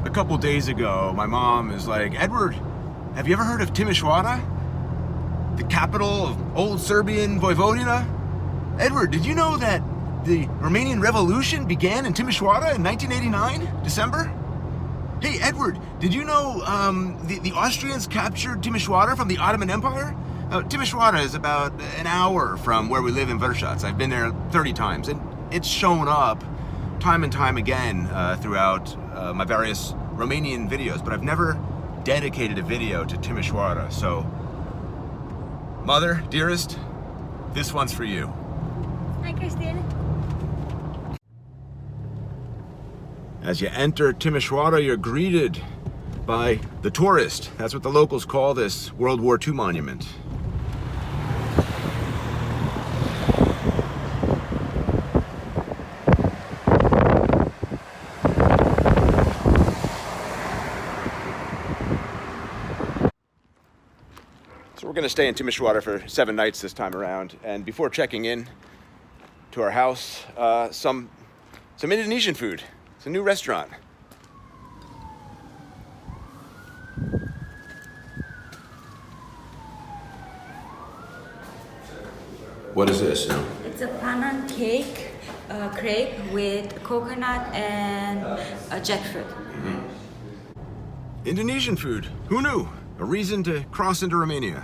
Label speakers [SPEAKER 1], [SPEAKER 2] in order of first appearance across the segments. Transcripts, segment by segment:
[SPEAKER 1] a couple days ago, my mom is like, Edward, have you ever heard of Timisoara? The capital of old Serbian Vojvodina? Edward, did you know that the Romanian Revolution began in Timisoara in 1989, December? Hey, Edward, did you know the Austrians captured Timisoara from the Ottoman Empire? Timisoara is about an hour from where we live in Vršac. I've been there 30 times, and it's shown up time and time again throughout my various Romanian videos, but I've never dedicated a video to Timisoara. So, Mother, dearest, this one's for you.
[SPEAKER 2] Hi, Christine.
[SPEAKER 1] As you enter Timisoara, you're greeted by the tourist. That's what the locals call this World War II monument. So we're going to stay in Timisoara for 7 nights this time around. And before checking in to our house, some Indonesian food. It's a new restaurant. What is this?
[SPEAKER 2] It's a pandan cake, crepe with coconut and jackfruit.
[SPEAKER 1] Mm-hmm. Indonesian food. Who knew? A reason to cross into Romania.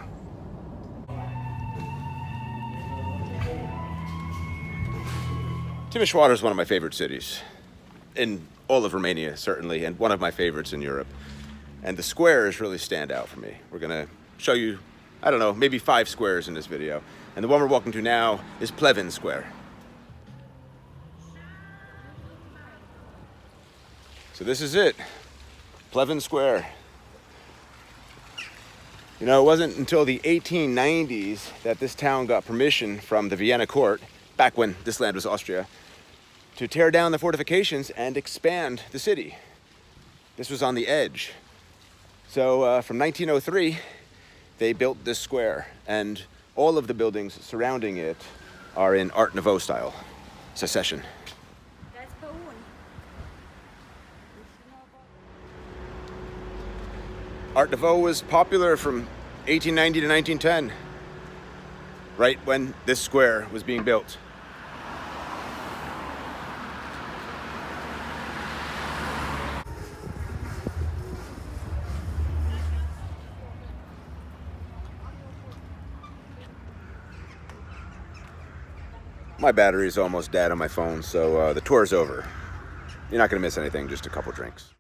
[SPEAKER 1] Timisoara is one of my favorite cities. In all of Romania, certainly, and one of my favorites in Europe. And the squares really stand out for me. We're gonna show you, I don't know, maybe 5 squares in this video. And the one we're walking to now is Traian Square. So this is it, Traian Square. You know, it wasn't until the 1890s that this town got permission from the Vienna court, back when this land was Austria, to tear down the fortifications and expand the city. This was on the edge. So from 1903, they built this square, and all of the buildings surrounding it are in Art Nouveau style, Secession. Art Nouveau was popular from 1890 to 1910, right when this square was being built. My battery is almost dead on my phone, so the tour's over. You're not gonna miss anything, just a couple drinks.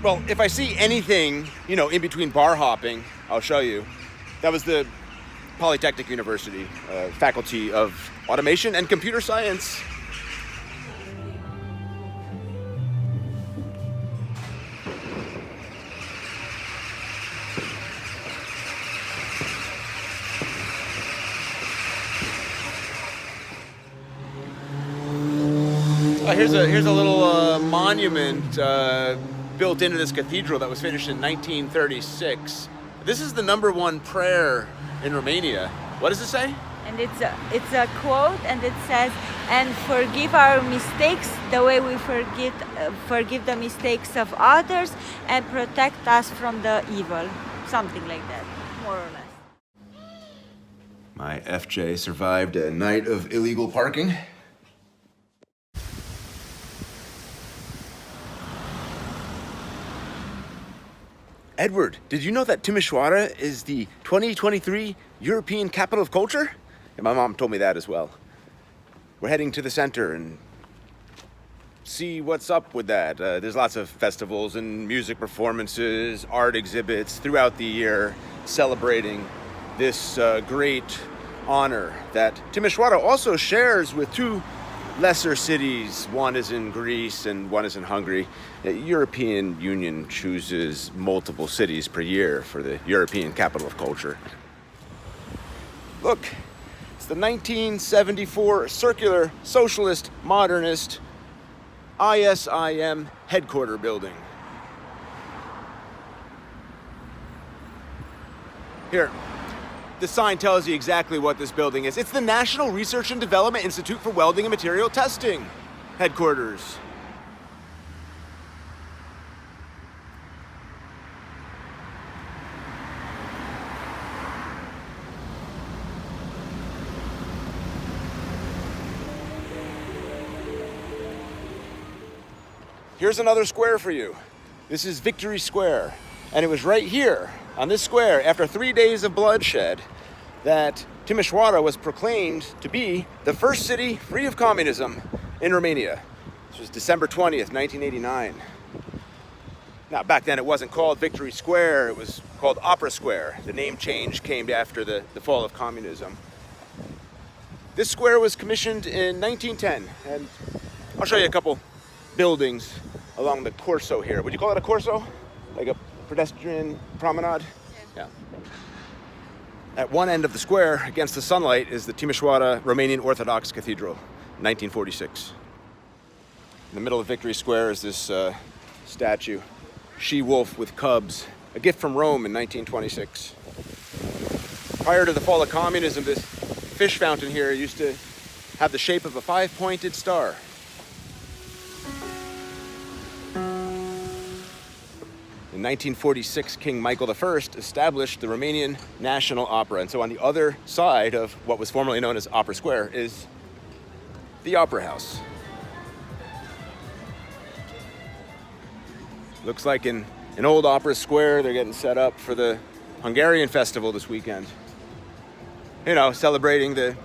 [SPEAKER 1] Well, if I see anything, you know, in between bar hopping, I'll show you. That was the Polytechnic University, Faculty of Automation and Computer Science. Here's a little monument built into this cathedral that was finished in 1936. This is the #1 prayer in Romania. What does it say?
[SPEAKER 2] And it's a quote, and it says, "And forgive our mistakes the way we forgive the mistakes of others, and protect us from the evil." Something like that, more or less.
[SPEAKER 1] My FJ survived a night of illegal parking. Edward, did you know that Timisoara is the 2023 European Capital of Culture? And my mom told me that as well. We're heading to the center and see what's up with that. There's lots of festivals and music performances, art exhibits throughout the year celebrating this great honor that Timisoara also shares with 2 lesser cities. One is in Greece and one is in Hungary. The European Union chooses multiple cities per year for the European Capital of Culture. Look, it's the 1974 Circular Socialist Modernist ISIM headquarter building. Here, the sign tells you exactly what this building is. It's the National Research and Development Institute for Welding and Material Testing headquarters. here's another square for you. This is Victory Square. And it was right here, on this square, after 3 days of bloodshed, that Timisoara was proclaimed to be the first city free of communism in Romania. This was December 20th, 1989. Now, back then it wasn't called Victory Square, it was called Opera Square. The name change came after the fall of communism. This square was commissioned in 1910, and I'll show you a couple buildings along the Corso here. Would you call it a Corso? Like a pedestrian promenade? Yeah. At one end of the square, against the sunlight, is the Timisoara Romanian Orthodox Cathedral, 1946. In the middle of Victory Square is this statue, she-wolf with cubs, a gift from Rome in 1926. Prior to the fall of communism, this fish fountain here used to have the shape of a five-pointed star. In 1946, King Michael I established the Romanian National Opera. And so on the other side of what was formerly known as Opera Square is the Opera House. Looks like in an old Opera Square, they're getting set up for the Hungarian festival this weekend. You know, celebrating the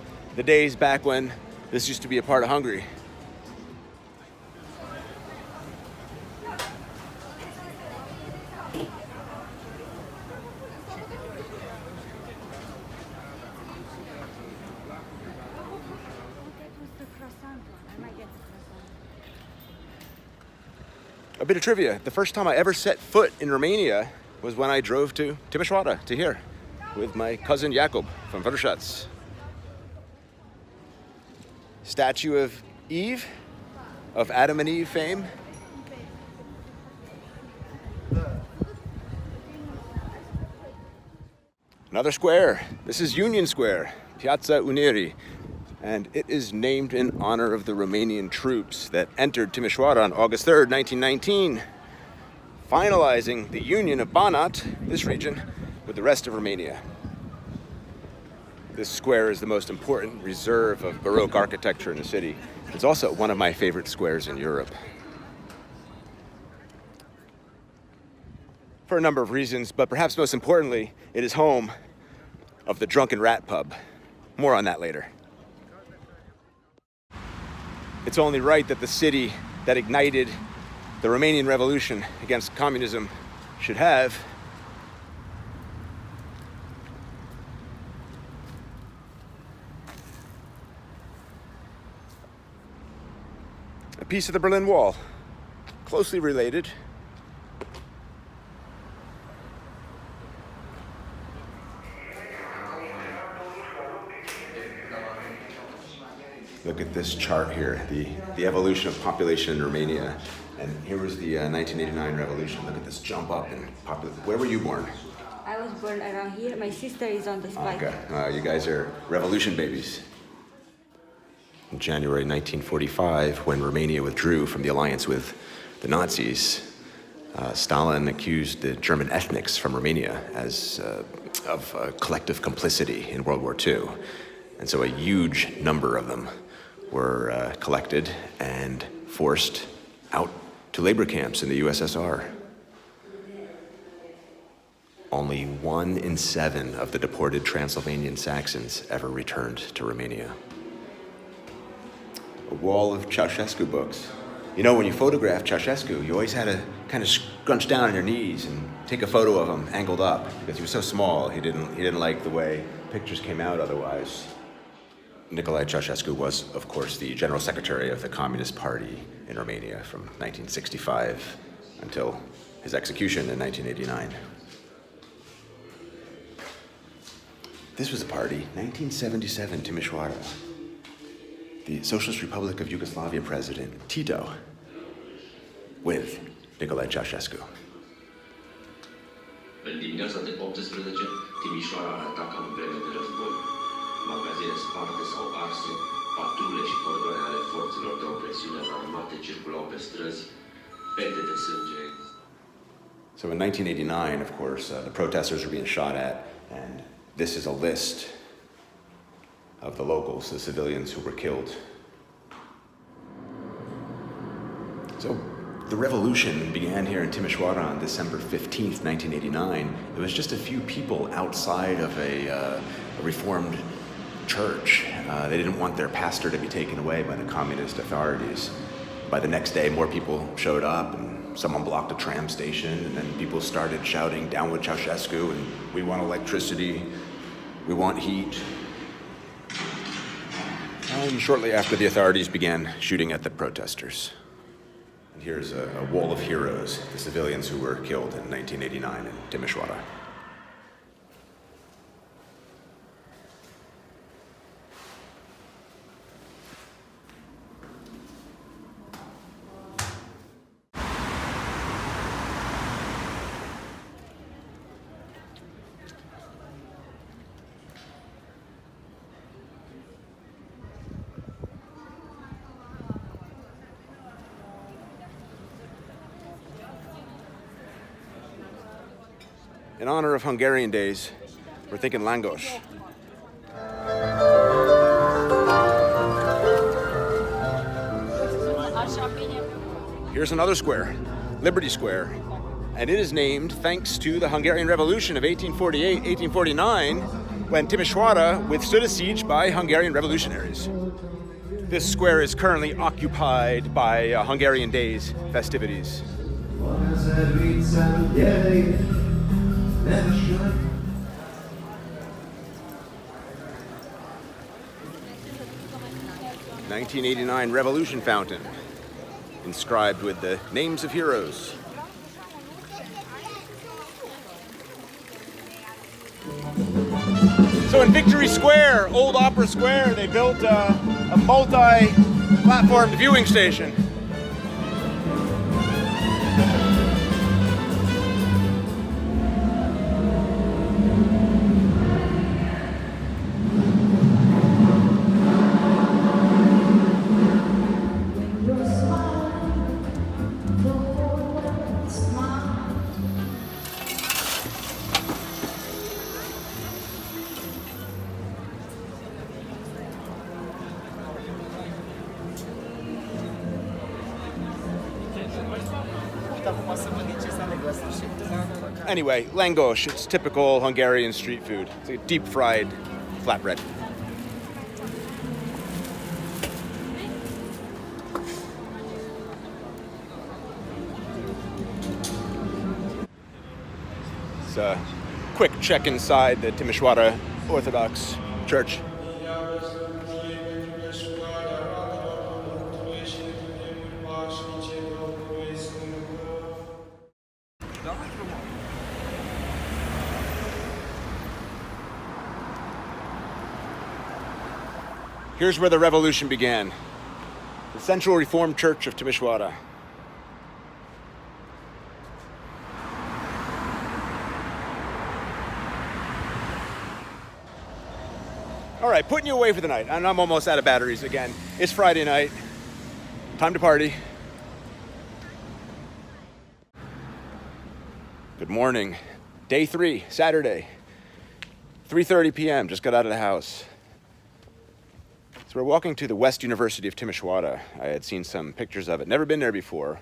[SPEAKER 1] days back when this used to be a part of Hungary. A bit of trivia. The first time I ever set foot in Romania was when I drove to Timișoara, to here, with my cousin Jacob from Vršac. Statue of Eve, of Adam and Eve fame. Another square. This is Union Square, Piazza Unirii. And it is named in honor of the Romanian troops that entered Timișoara on August 3rd, 1919, finalizing the union of Banat, this region, with the rest of Romania. This square is the most important reserve of Baroque architecture in the city. It's also one of my favorite squares in Europe. For a number of reasons, but perhaps most importantly, it is home of the Drunken Rat Pub. More on that later. It's only right that the city that ignited the Romanian Revolution against communism should have a piece of the Berlin Wall, closely related. Look at this chart here, the evolution of population in Romania. And here was the 1989 revolution. Look at this jump up in population. Where were you born?
[SPEAKER 2] I was born around here. My sister is on the spike.
[SPEAKER 1] Okay, you guys are revolution babies. In January 1945, when Romania withdrew from the alliance with the Nazis, Stalin accused the German ethnics from Romania of collective complicity in World War II. And so a huge number of them were collected and forced out to labor camps in the USSR. Only 1 in 7 of the deported Transylvanian Saxons ever returned to Romania. A wall of Ceaușescu books. You know, when you photograph Ceaușescu, you always had to kind of scrunch down on your knees and take a photo of him angled up because he was so small. He didn't like the way pictures came out otherwise. Nicolae Ceaușescu was, of course, the General Secretary of the Communist Party in Romania from 1965 until his execution in 1989. This was a party, 1977, Timișoara. The Socialist Republic of Yugoslavia president, Tito, with Nicolae Ceaușescu.
[SPEAKER 3] În dimineața de 18, Timișoara arăta ca în vreme de război. Magazine sparte sau arse, patrule și cordoane ale forțelor de opresiune armate circulau pe străzi, pete de sânge.
[SPEAKER 1] So in 1989, of course, the protesters were being shot at, and this is a list of the locals, the civilians who were killed. So The revolution began here in Timisoara on December 15th, 1989. It was just a few people outside of a reformed church. They didn't want their pastor to be taken away by the communist authorities. By the next day, more people showed up, and someone blocked a tram station, and then people started shouting, "Down with Ceaușescu," and "We want electricity, we want heat." And shortly after, the authorities began shooting at the protesters. And here's a wall of heroes, the civilians who were killed in 1989 in Timisoara. In honor of Hungarian days, we're thinking langos. Here's another square, Liberty Square, and it is named thanks to the Hungarian Revolution of 1848-1849, when Timisoara withstood a siege by Hungarian revolutionaries. This square is currently occupied by Hungarian Days festivities. "1989 Revolution Fountain," inscribed with the names of heroes. So in Victory Square, Old Opera Square, they built a multi-platformed viewing station. Anyway, langos, it's typical Hungarian street food. It's like a deep-fried flatbread. It's a quick check inside the Timisoara Orthodox Church. Here's where the revolution began. The Central Reformed Church of Timisoara. All right, putting you away for the night. And I'm almost out of batteries again. It's Friday night. Time to party. Good morning. Day 3, Saturday. 3:30 p.m. Just got out of the house. So we're walking to the West University of Timisoara. I had seen some pictures of it. Never been there before,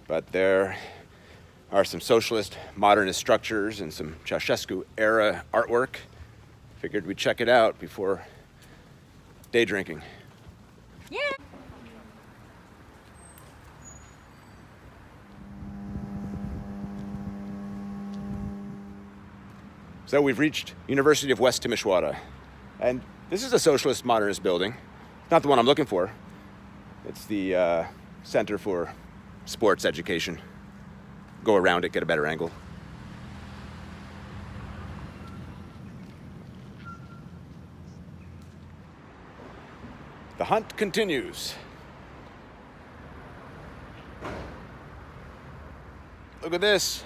[SPEAKER 1] but there are some socialist, modernist structures and some Ceaușescu era artwork. Figured we'd check it out before day drinking.
[SPEAKER 2] Yeah.
[SPEAKER 1] So we've reached University of West Timisoara, and this is a socialist modernist building. Not the one I'm looking for. It's the Center for Sports Education. Go around it, get a better angle. The hunt continues. Look at this.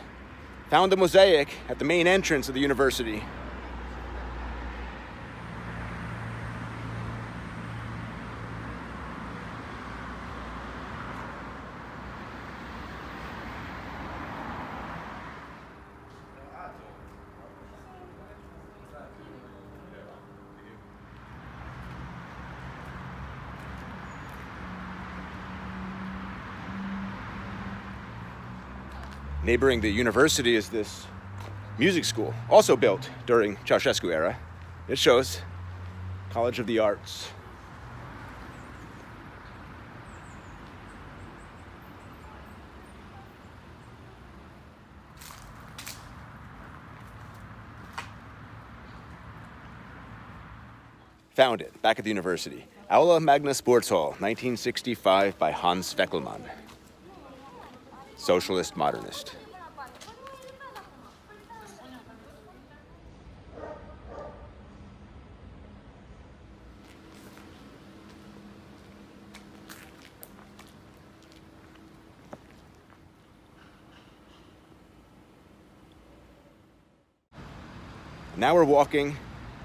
[SPEAKER 1] Found a mosaic at the main entrance of the university. Neighboring the university is this music school, also built during Ceaușescu era. It shows College of the Arts. Found it back at the university. Aula Magna Sports Hall, 1965 by Hans Feckelmann. Socialist modernist. Now we're walking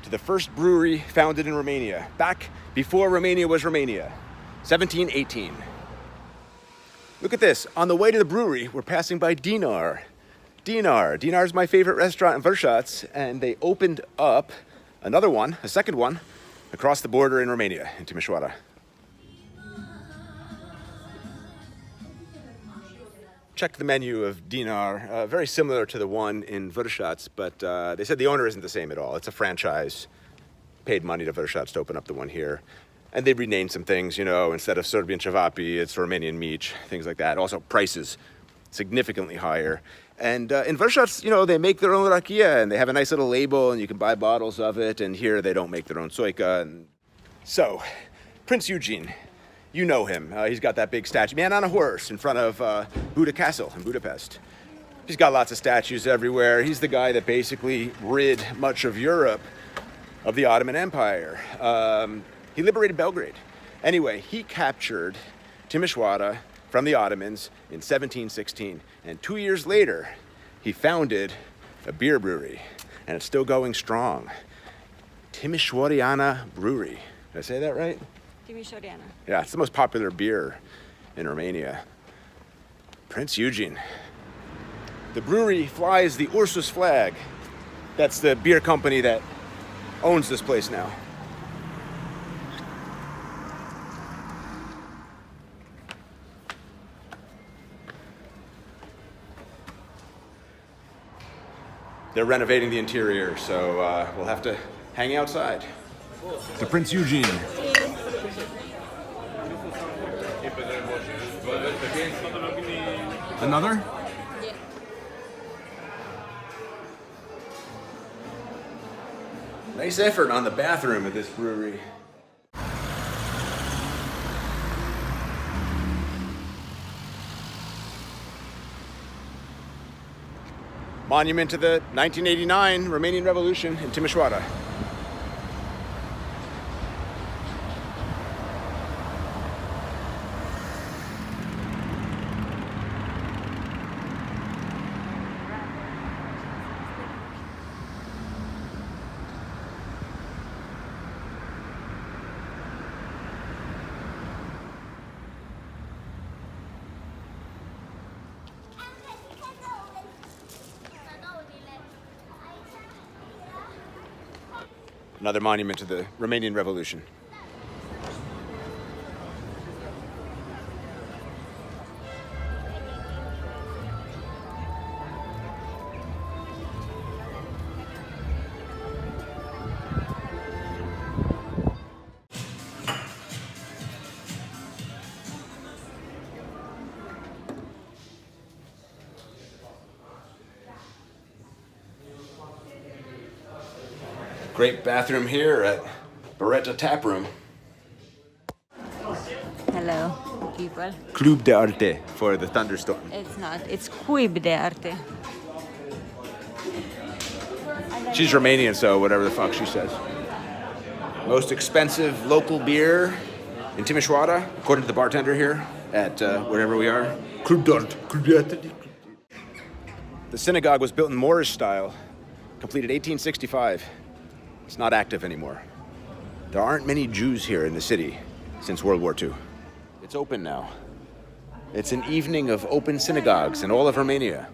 [SPEAKER 1] to the first brewery founded in Romania, back before Romania was Romania, 1718. Look at this. On the way to the brewery, we're passing by Dinar. Dinar is my favorite restaurant in Vršac, and they opened up another one, a second one, across the border in Romania, in Timisoara. Check the menu of Dinar, very similar to the one in Vršac, but they said the owner isn't the same at all. It's a franchise, paid money to Vršac to open up the one here. And they renamed some things, you know, instead of Serbian cevapi, it's Romanian mici, things like that. Also prices, significantly higher. And in Vršac, you know, they make their own rakia, and they have a nice little label, and you can buy bottles of it, and here they don't make their own soica. And so, Prince Eugene. You know him. He's got that big statue, man on a horse, in front of Buda Castle in Budapest. He's got lots of statues everywhere. He's the guy that basically rid much of Europe of the Ottoman Empire. He liberated Belgrade. Anyway, he captured Timisoara from the Ottomans in 1716. And 2 years later, he founded a beer brewery. And it's still going strong. Timisoara Brewery. Did I say that right?
[SPEAKER 2] Timișoara.
[SPEAKER 1] Yeah, it's the most popular beer in Romania. Prince Eugene. The brewery flies the Ursus flag. That's the beer company that owns this place now. They're renovating the interior, so we'll have to hang outside. The Prince Eugene. Another?
[SPEAKER 2] Yeah.
[SPEAKER 1] Nice effort on the bathroom at this brewery. Monument to the 1989 Romanian Revolution in Timișoara. Another monument to the Romanian Revolution. Great bathroom here at Beretta Tap Room.
[SPEAKER 2] Hello, people.
[SPEAKER 1] Club de Arte for the thunderstorm.
[SPEAKER 2] It's not. It's Cuib de Arte.
[SPEAKER 1] She's Romanian, so whatever the fuck she says. Most expensive local beer in Timișoara, according to the bartender here at wherever we are. Club de Arte. The synagogue was built in Moorish style, completed 1865. It's not active anymore. There aren't many Jews here in the city since World War II. It's open now. It's an evening of open synagogues in all of Romania.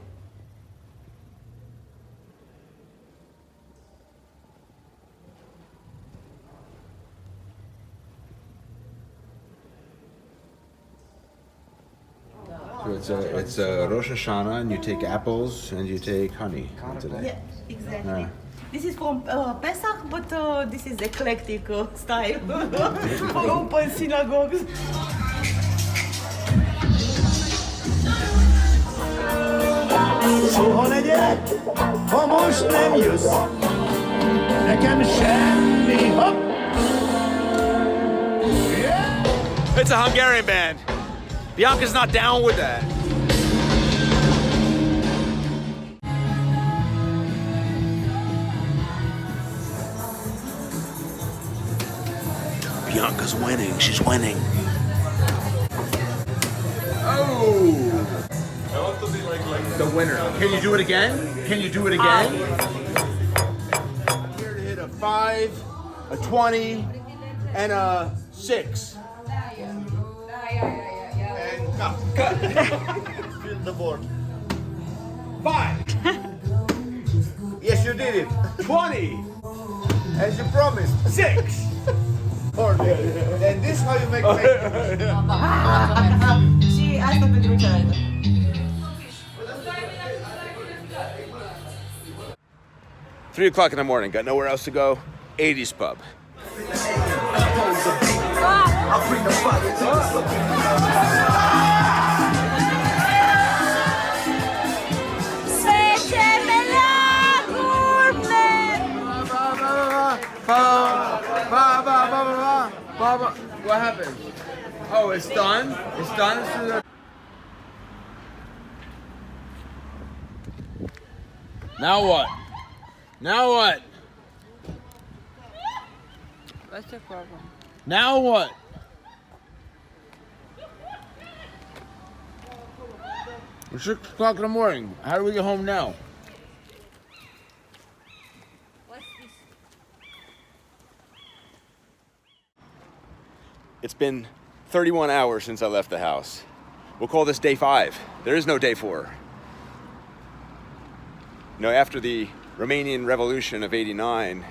[SPEAKER 1] So it's a Rosh Hashanah, and you take apples and you take honey today.
[SPEAKER 4] Yeah, exactly.
[SPEAKER 1] Yeah.
[SPEAKER 4] This is from Pesach, but this is eclectic style for open synagogues.
[SPEAKER 5] Soha legyek, ha most nem jössz, nekem semmi, hopp!
[SPEAKER 1] It's a Hungarian band. Bianca's not down with that. Bianca's winning. She's winning. Oh!
[SPEAKER 6] I want to be like
[SPEAKER 1] The winner. Can you do it again? Can you do it again? Here to hit a 5, a 20, and a 6. And cut.
[SPEAKER 5] Fill the board.
[SPEAKER 1] 5. Yes, you did it. 20. As you promised. 6. And this how you make
[SPEAKER 4] Și asta pentru cealaltă.
[SPEAKER 1] Three o'clock in the morning, got nowhere else to go. 80s pub. What happened? Oh, it's done? It's done? Now what? Now what?
[SPEAKER 2] What's the problem?
[SPEAKER 1] Now what? It's 6 o'clock in the morning. How do we get home now?
[SPEAKER 2] What's this?
[SPEAKER 1] It's been 31 hours since I left the house. We'll call this day 5. There is no day 4. You know, after the Romanian Revolution of '89,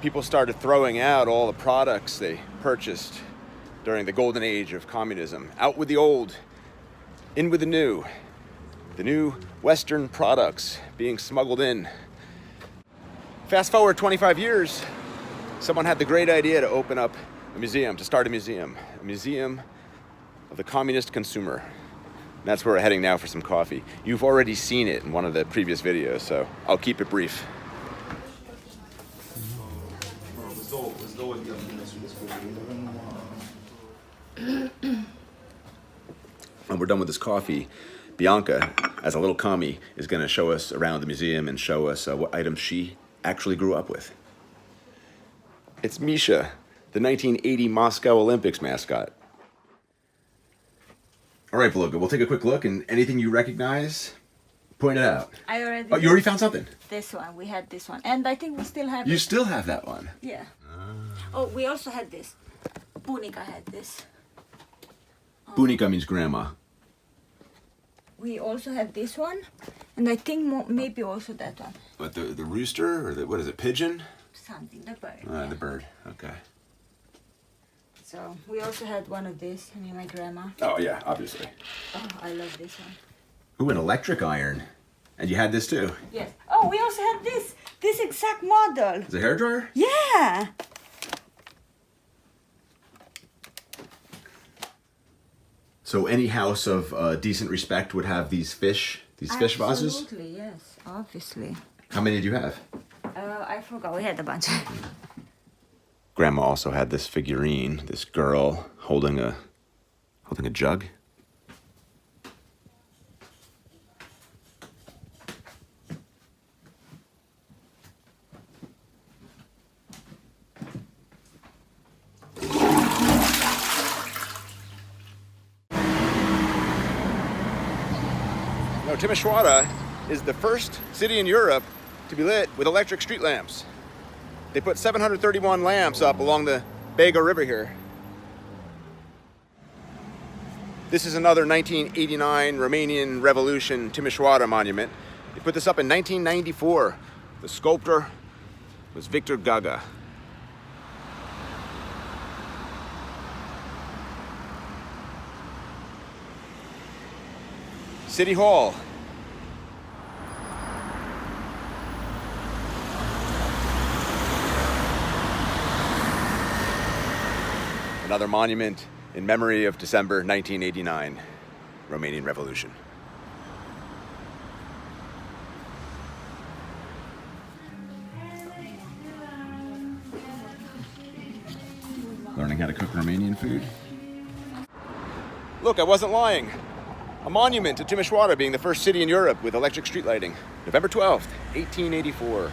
[SPEAKER 1] people started throwing out all the products they purchased during the golden age of communism. Out with the old, in with the new. The new Western products being smuggled in. Fast forward 25 years, someone had the great idea to open up a museum, to start a museum of the communist consumer. And that's where we're heading now for some coffee. You've already seen it in one of the previous videos, so I'll keep it brief. When we're done with this coffee, Bianca, as a little commie, is going to show us around the museum and show us what items she actually grew up with. It's Misha, the 1980 Moscow Olympics mascot. All right, Beluga, we'll take a quick look, and anything you recognize, point it out.
[SPEAKER 2] I already.
[SPEAKER 1] Oh, you already found something?
[SPEAKER 2] This one. We had this one, and I think we still have.
[SPEAKER 1] You
[SPEAKER 2] it.
[SPEAKER 1] still have that one?
[SPEAKER 2] Yeah. Oh, we also had this. Bunica had this.
[SPEAKER 1] Bunica means grandma.
[SPEAKER 2] We also had this one, and I think maybe also that one.
[SPEAKER 1] What, the rooster, or what is it, pigeon?
[SPEAKER 2] Something, the bird. Yeah.
[SPEAKER 1] The bird, okay.
[SPEAKER 2] So we also had one of these. I mean, my grandma.
[SPEAKER 1] Oh, yeah, obviously.
[SPEAKER 2] Oh, I love this one.
[SPEAKER 1] Ooh, an electric iron. And you had this too?
[SPEAKER 2] Yes. Oh, we also had this exact model.
[SPEAKER 1] Is it a hairdryer?
[SPEAKER 2] Yeah.
[SPEAKER 1] So any house of decent respect would have these fish vases?
[SPEAKER 2] Absolutely, yes, obviously.
[SPEAKER 1] How many did you have?
[SPEAKER 2] I forgot, we had a bunch.
[SPEAKER 1] Grandma also had this figurine, this girl holding a jug. Now, Timisoara is the first city in Europe to be lit with electric street lamps. They put 731 lamps up along the Bega River here. This is another 1989 Romanian Revolution Timisoara monument. They put this up in 1994. The sculptor was Victor Gaga. City Hall. Another monument in memory of December 1989, Romanian Revolution. Learning how to cook Romanian food. Look, I wasn't lying. A monument to Timisoara being the first city in Europe with electric street lighting. November 12th, 1884.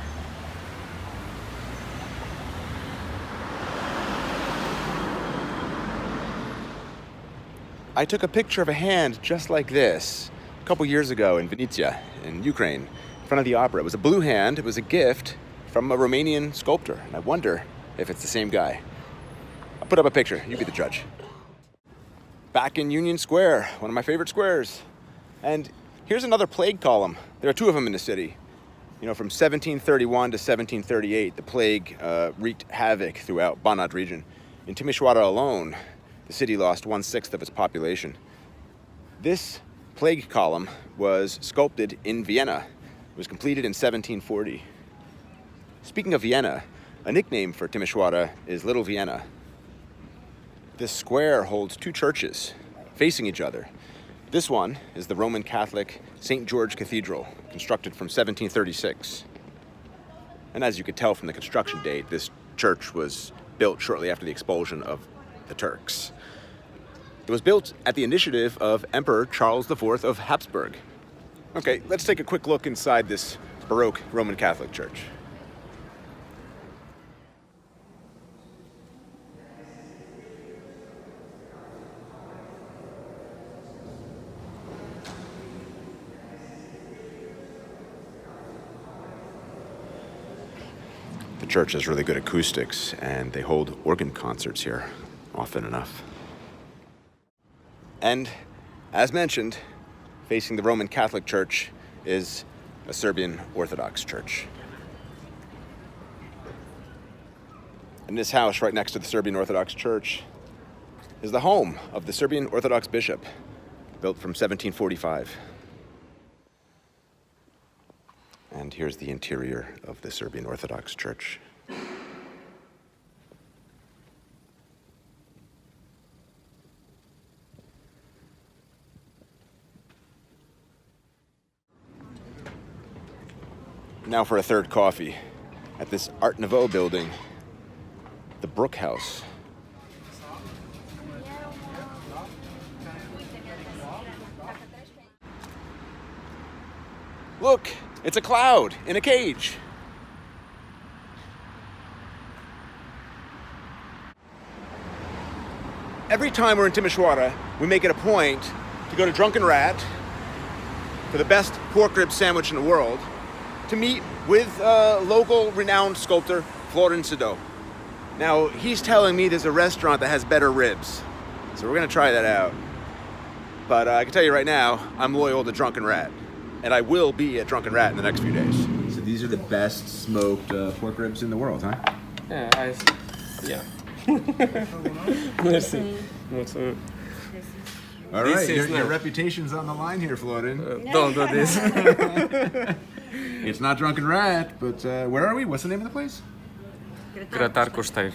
[SPEAKER 1] I took a picture of a hand just like this a couple years ago in Vinnytsia, in Ukraine, in front of the opera. It was a blue hand. It was a gift from a Romanian sculptor. And I wonder if it's the same guy. I'll put up a picture. You be the judge. Back in Union Square, one of my favorite squares. And here's another plague column. There are two of them in the city. You know, from 1731 to 1738, the plague wreaked havoc throughout Banat region. In Timisoara alone, the city lost 1/6 of its population. This plague column was sculpted in Vienna. It was completed in 1740. Speaking of Vienna, a nickname for Timisoara is Little Vienna. This square holds two churches facing each other. This one is the Roman Catholic St. George Cathedral, constructed from 1736. And as you could tell from the construction date, this church was built shortly after the expulsion of the Turks. It was built at the initiative of Emperor Charles IV of Habsburg. Okay, let's take a quick look inside this Baroque Roman Catholic church. The church has really good acoustics, and they hold organ concerts here often enough. And as mentioned, facing the Roman Catholic Church is a Serbian Orthodox church. And this house right next to the Serbian Orthodox Church is the home of the Serbian Orthodox bishop, built from 1745. And here's the interior of the Serbian Orthodox Church. Now for a third coffee at this Art Nouveau building, the Brook House. Look, it's a cloud in a cage. Every time we're in Timisoara, we make it a point to go to Drunken Rat for the best pork rib sandwich in the world, to meet with local renowned sculptor Florin Sido. Now, he's telling me there's a restaurant that has better ribs, so we're gonna try that out. But I can tell you right now, I'm loyal to Drunken Rat, and I will be at Drunken Rat in the next few days. So these are the best smoked pork ribs in the world, huh?
[SPEAKER 7] Yeah, yeah. Merci. Merci.
[SPEAKER 1] All right, your reputation's on the line here, Florin.
[SPEAKER 7] Don't do this.
[SPEAKER 1] It's not Drunken Rat, but where are we? What's the name of the place?
[SPEAKER 7] Grătar cu ștaif.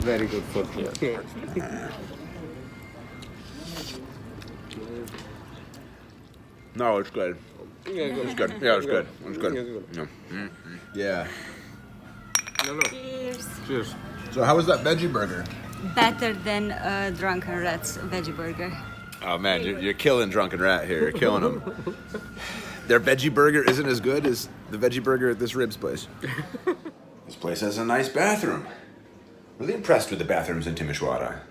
[SPEAKER 1] Very good food.
[SPEAKER 7] Yeah.
[SPEAKER 1] No, it's good. It's good. Yeah, it's good. It's good. Yeah. Yeah.
[SPEAKER 2] Cheers.
[SPEAKER 7] Cheers.
[SPEAKER 1] So how was that veggie burger?
[SPEAKER 2] Better than Drunken Rat's veggie burger.
[SPEAKER 1] Oh man, you're killing Drunken Rat here. You're killing them. Their veggie burger isn't as good as the veggie burger at this ribs place. This place has a nice bathroom. Really impressed with the bathrooms in Timisoara.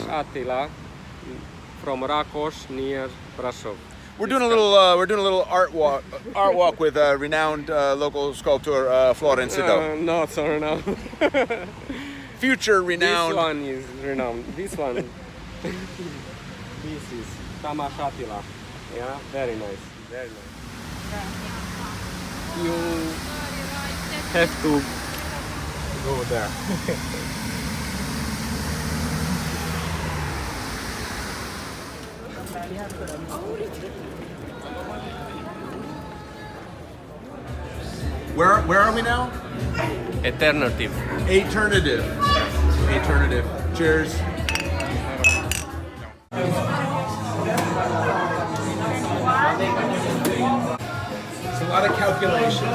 [SPEAKER 7] Attila from Rákos near Vršac.
[SPEAKER 1] We're doing a little art walk with renowned local sculptor Florin Sido.
[SPEAKER 7] Not so renowned.
[SPEAKER 1] Future renowned.
[SPEAKER 7] This one is renowned. This one. This is Tamas Attila. Yeah, very nice. Very nice. You have to go there.
[SPEAKER 1] Where are we now?
[SPEAKER 7] Alternative.
[SPEAKER 1] Alternative. Alternative. Cheers. It's a lot of calculation.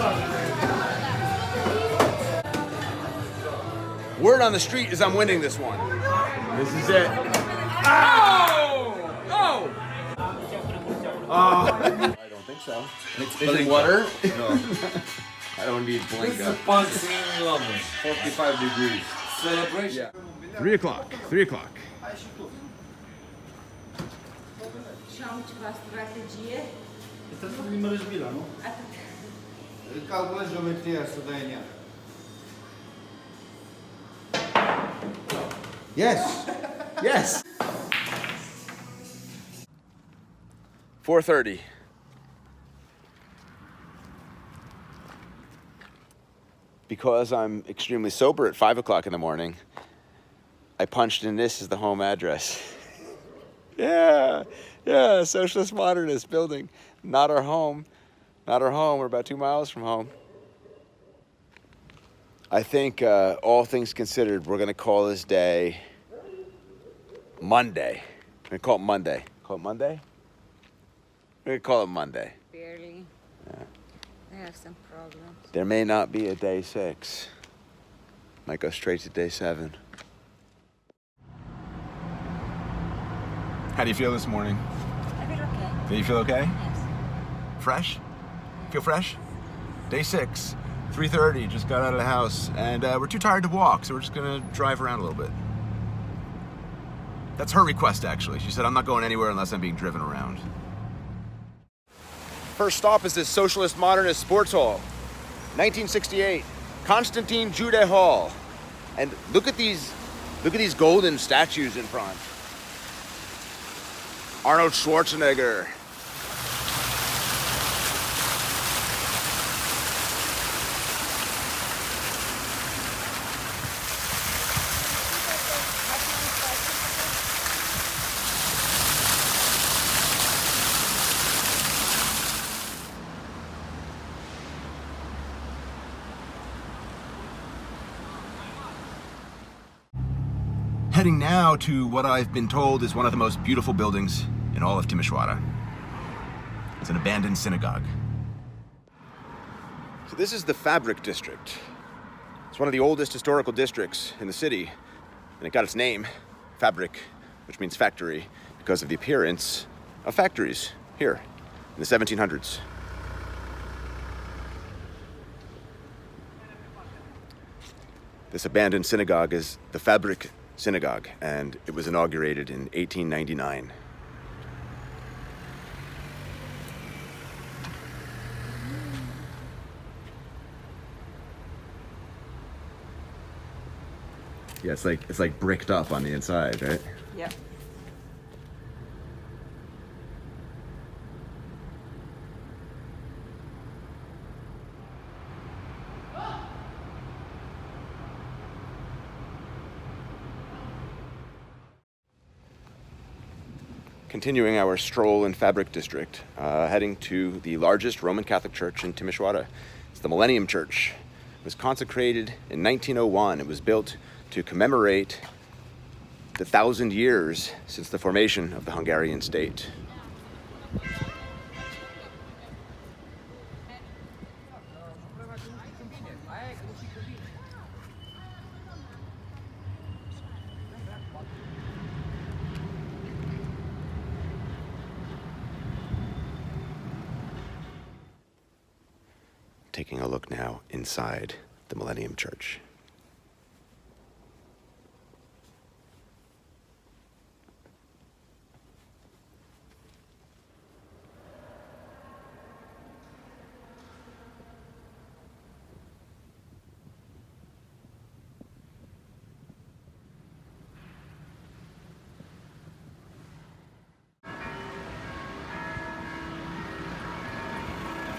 [SPEAKER 1] Word on the street is I'm winning this one. This is it. Oh! Oh! I don't think so. Is it water? No. I don't need blinker.
[SPEAKER 6] Punch in London, 45 degrees. Celebration.
[SPEAKER 1] Yeah. 3 o'clock. 3 o'clock.
[SPEAKER 2] Și am ceva strategie.
[SPEAKER 5] Trebuie să nimerești bila, nu? Calculezi geometria să dai în ea.
[SPEAKER 1] Yes. Yes. 4:30. Because I'm extremely sober at 5 o'clock in the morning, I punched in this as the home address. Yeah, socialist modernist building. Not our home. Not our home. We're about 2 miles from home. I think, all things considered, we're going to call this day Monday. We're going to call it Monday. Call it Monday? We're going to call it Monday.
[SPEAKER 2] Barely. I have some problems.
[SPEAKER 1] There may not be a day 6. Might go straight to day 7. How do you feel this morning?
[SPEAKER 2] I feel okay.
[SPEAKER 1] Do you feel okay?
[SPEAKER 2] Yes.
[SPEAKER 1] Fresh? Feel fresh? Day 6, 3:30, just got out of the house, and we're too tired to walk, so we're just gonna drive around a little bit. That's her request, actually. She said, I'm not going anywhere unless I'm being driven around. First stop is this Socialist Modernist Sports Hall. 1968, Constantine Jude Hall. And look at these golden statues in front. Arnold Schwarzenegger. Heading now to what I've been told is one of the most beautiful buildings in all of Timisoara. It's an abandoned synagogue. So this is the Fabric District. It's one of the oldest historical districts in the city, and it got its name, Fabric, which means factory, because of the appearance of factories here in the 1700s. This abandoned synagogue is the Fabric Synagogue, and it was inaugurated in 1899. Yeah, it's like bricked up on the inside, right?
[SPEAKER 2] Yeah.
[SPEAKER 1] Continuing our stroll in Fabric District, heading to the largest Roman Catholic church in Timisoara. It's the Millennium Church. It was consecrated in 1901. It was built to commemorate the 1,000 years since the formation of the Hungarian state. Taking a look now inside the Millennium Church.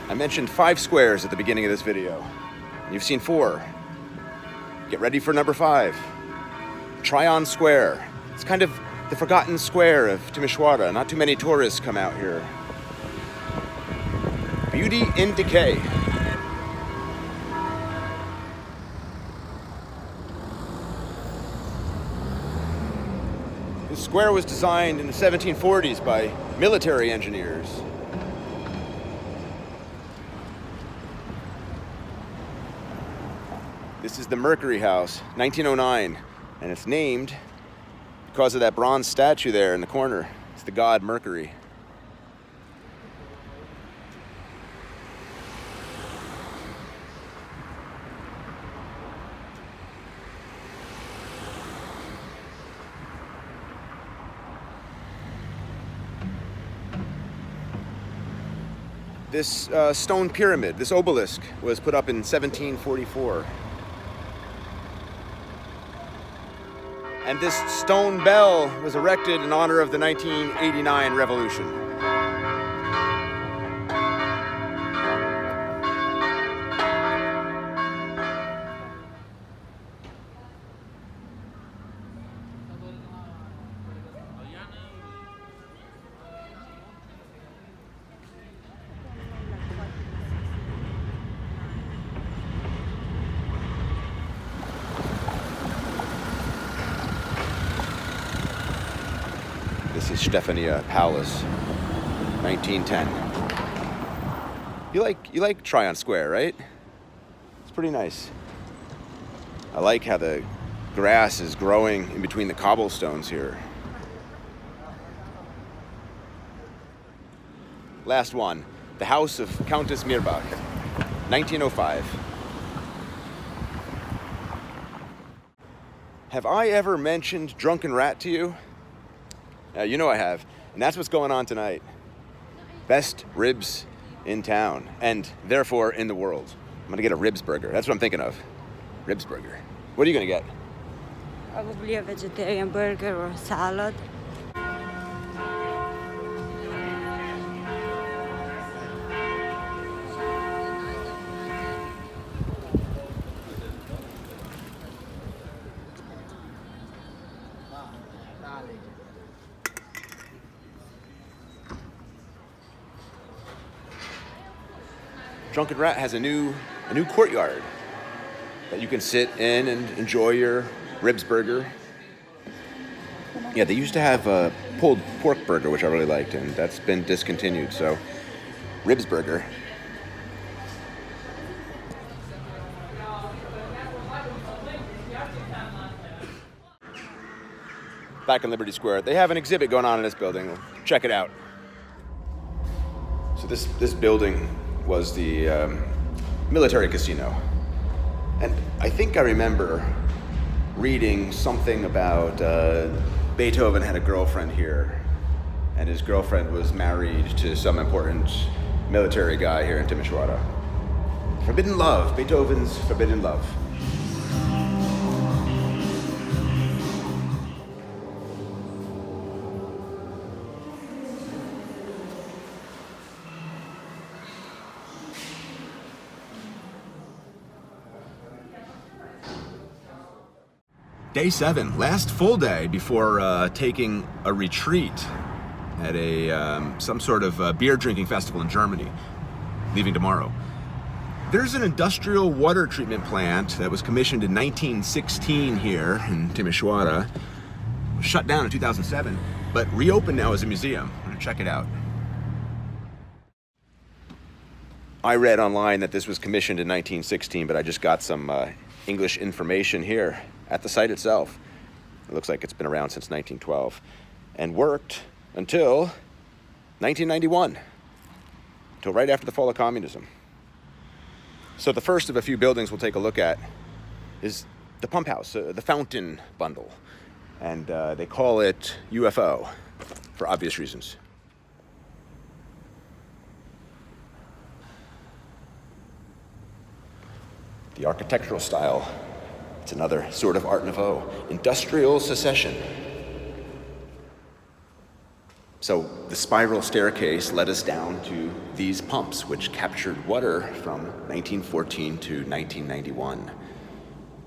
[SPEAKER 1] I mentioned 5 squares at the beginning of this video. You've seen 4. Get ready for number 5. Traian Square. It's kind of the forgotten square of Timisoara. Not too many tourists come out here. Beauty in decay. This square was designed in the 1740s by military engineers. This is the Mercury House, 1909, and it's named because of that bronze statue there in the corner. It's the god Mercury. This stone pyramid, this obelisk, was put up in 1744. And this stone bell was erected in honor of the 1989 revolution. This is Stefania Palace, 1910. You like Traian Square, right? It's pretty nice. I like how the grass is growing in between the cobblestones here. Last one, the house of Countess Mirbach, 1905. Have I ever mentioned Drunken Rat to you? You know I have, and that's what's going on tonight. Best ribs in town, and therefore in the world. I'm gonna get a ribs burger. That's what I'm thinking of. Ribs burger. What are you gonna get?
[SPEAKER 2] Probably a vegetarian burger or salad.
[SPEAKER 1] Drunken Rat has a new courtyard that you can sit in and enjoy your ribs burger. Yeah, they used to have a pulled pork burger, which I really liked, and that's been discontinued, so ribs burger. Back in Liberty Square, they have an exhibit going on in this building. Check it out. So this building was the military casino. And I think I remember reading something about Beethoven had a girlfriend here, and his girlfriend was married to some important military guy here in Timisoara. Forbidden love, Beethoven's forbidden love. Day 7, last full day before taking a retreat at some sort of beer drinking festival in Germany, leaving tomorrow. There's an industrial water treatment plant that was commissioned in 1916 here in Timisoara. It was shut down in 2007, but reopened now as a museum. I'm gonna check it out. I read online that this was commissioned in 1916, but I just got some English information here at the site itself. It looks like it's been around since 1912 and worked until 1991, until right after the fall of communism. So the first of a few buildings we'll take a look at is the pump house, the fountain bundle. And they call it UFO for obvious reasons. The architectural style, it's another sort of Art Nouveau, industrial secession. So the spiral staircase led us down to these pumps, which captured water from 1914 to 1991.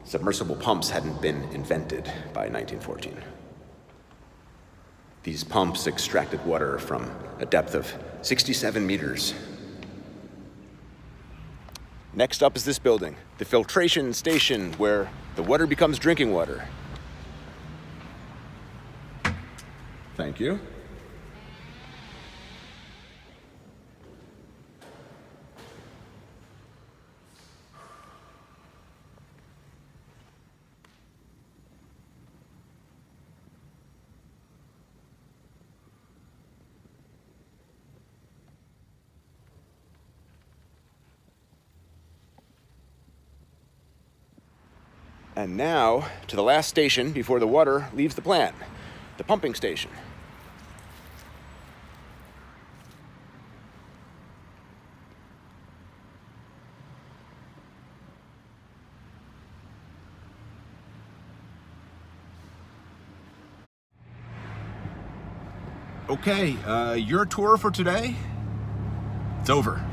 [SPEAKER 1] Submersible pumps hadn't been invented by 1914. These pumps extracted water from a depth of 67 meters. Next up is this building, the filtration station, where the water becomes drinking water. Thank you. And now, to the last station before the water leaves the plant, the pumping station. Okay, your tour for today, it's over.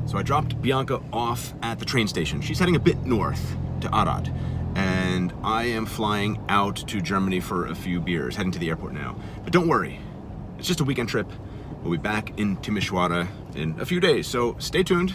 [SPEAKER 1] So I dropped Bianca off at the train station. She's heading a bit north to Arad, and I am flying out to Germany for a few beers, heading to the airport now. But don't worry, it's just a weekend trip. We'll be back in Timisoara in a few days, so stay tuned.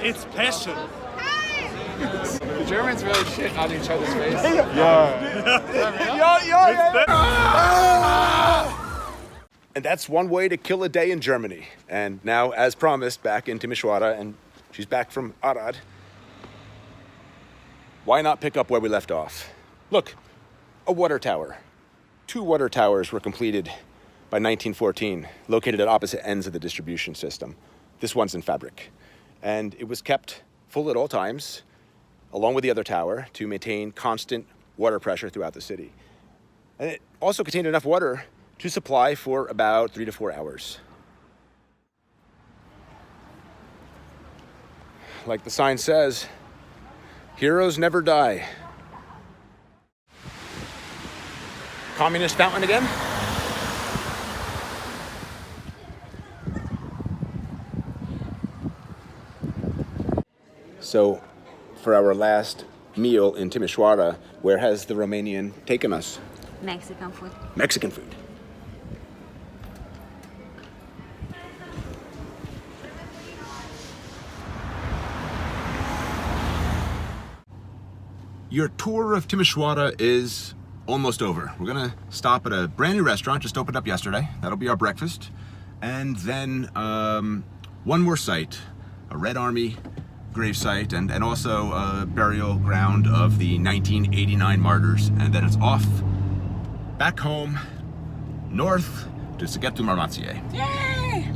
[SPEAKER 8] It's passion.
[SPEAKER 6] The Germans really shit on each other's face.
[SPEAKER 1] And that's one way to kill a day in Germany. And now, as promised, back in Timisoara, and she's back from Arad. Why not pick up where we left off? Look, a water tower. 2 water towers were completed by 1914, located at opposite ends of the distribution system. This one's in fabric. And it was kept full at all times, along with the other tower, to maintain constant water pressure throughout the city. And it also contained enough water to supply for about 3 to 4 hours. Like the sign says, heroes never die. Communist fountain again? So, for our last meal in Timisoara, where has the Romanian taken us?
[SPEAKER 2] Mexican food.
[SPEAKER 1] Mexican food. Your tour of Timisoara is almost over. We're gonna stop at a brand new restaurant, just opened up yesterday. That'll be our breakfast. And then one more site, a Red Army gravesite, and also a burial ground of the 1989 martyrs. And then it's off back home, north to Secession. Yay!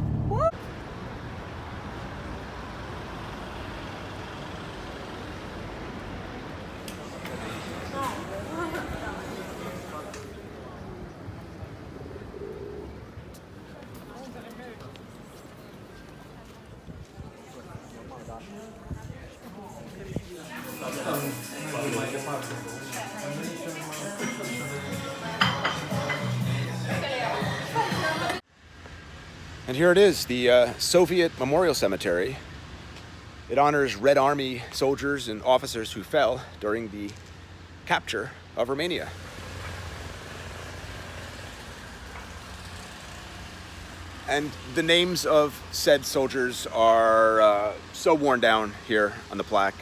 [SPEAKER 1] And here it is, the Soviet Memorial Cemetery. It honors Red Army soldiers and officers who fell during the capture of Romania. And the names of said soldiers are so worn down here on the plaque,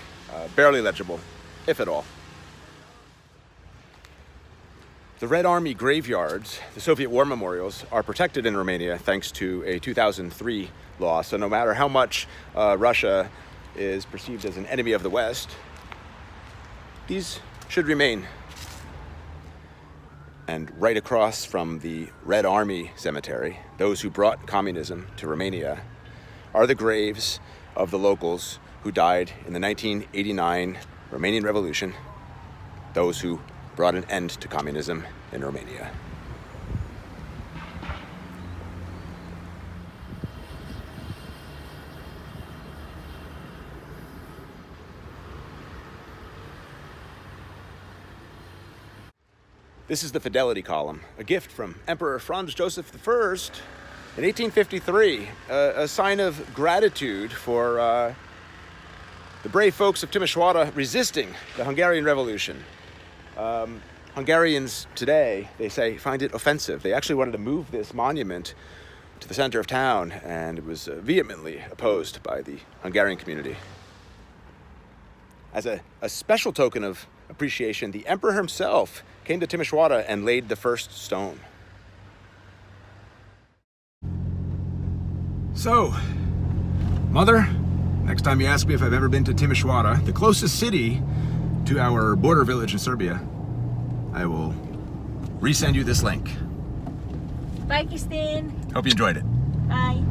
[SPEAKER 1] barely legible, if at all. The Red Army graveyards, the Soviet war memorials, are protected in Romania thanks to a 2003 law. So no matter how much Russia is perceived as an enemy of the West, these should remain. And right across from the Red Army Cemetery, those who brought communism to Romania, are the graves of the locals who died in the 1989 Romanian Revolution, those who brought an end to communism in Romania. This is the Fidelity Column, a gift from Emperor Franz Joseph I in 1853, a sign of gratitude for the brave folks of Timisoara resisting the Hungarian Revolution. Hungarians today, they say, find it offensive. They actually wanted to move this monument to the center of town, and it was vehemently opposed by the Hungarian community. As a special token of appreciation, the emperor himself came to Timisoara and laid the first stone. So, Mother, next time you ask me if I've ever been to Timisoara, the closest city to our border village in Serbia, I will resend you this link.
[SPEAKER 2] Bye, Christine.
[SPEAKER 1] Hope you enjoyed it.
[SPEAKER 2] Bye.